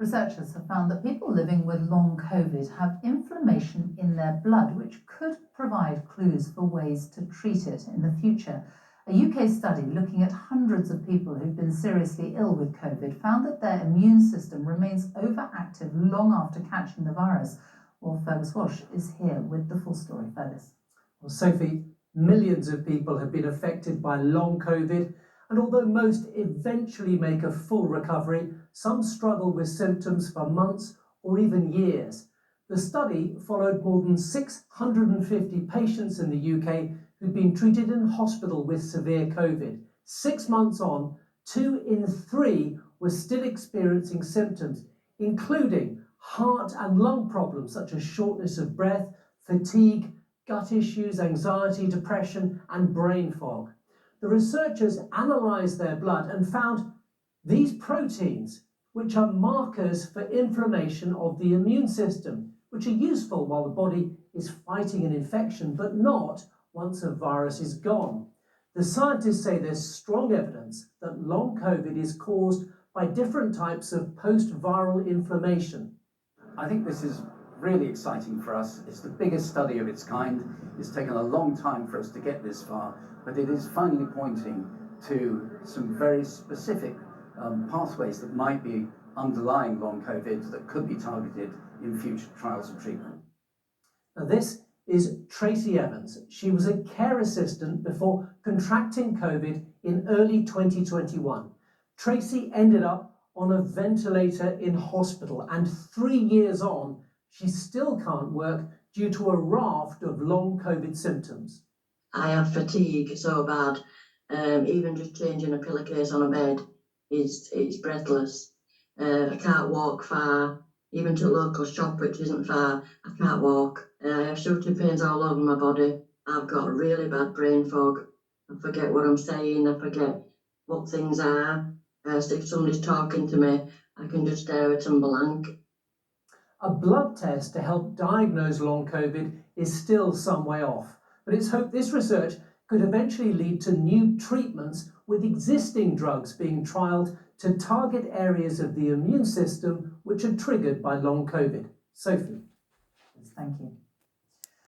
Researchers have found that people living with long COVID have inflammation in their blood, which could provide clues for ways to treat it in the future. A UK study looking at hundreds of people who've been seriously ill with COVID found that their immune system remains overactive long after catching the virus. Well, Fergus Walsh is here with the full story. Fergus. Well, Sophie, millions of people have been affected by long COVID, and although most eventually make a full recovery, some struggle with symptoms for months or even years. The study followed more than 650 patients in the UK who'd been treated in hospital with severe COVID. 6 months on, 2 in 3 were still experiencing symptoms, including heart and lung problems such as shortness of breath, fatigue, gut issues, anxiety, depression, and brain fog. The researchers analysed their blood and found these proteins, which are markers for inflammation of the immune system, which are useful while the body is fighting an infection, but not once a virus is gone. The scientists say there's strong evidence that long COVID is caused by different types of post-viral inflammation. I think this is really exciting for us. It's the biggest study of its kind. It's taken a long time for us to get this far, but it is finally pointing to some very specific pathways that might be underlying long COVID that could be targeted in future trials of treatment. Now, this is Tracy Evans. She was a care assistant before contracting COVID in early 2021. Tracy ended up on a ventilator in hospital, and 3 years on, she still can't work due to a raft of long COVID symptoms. I have fatigue so bad, even just changing a pillowcase on a bed it's breathless. I can't walk far, even to a local shop which isn't far, I can't walk. I have shooting pains all over my body. I've got really bad brain fog. I forget what I'm saying, I forget what things are. If somebody's talking to me, I can just stare at them blank. A blood test to help diagnose long COVID is still some way off, but it's hoped this research could eventually lead to new treatments with existing drugs being trialled to target areas of the immune system which are triggered by long COVID. Sophie. Thank you.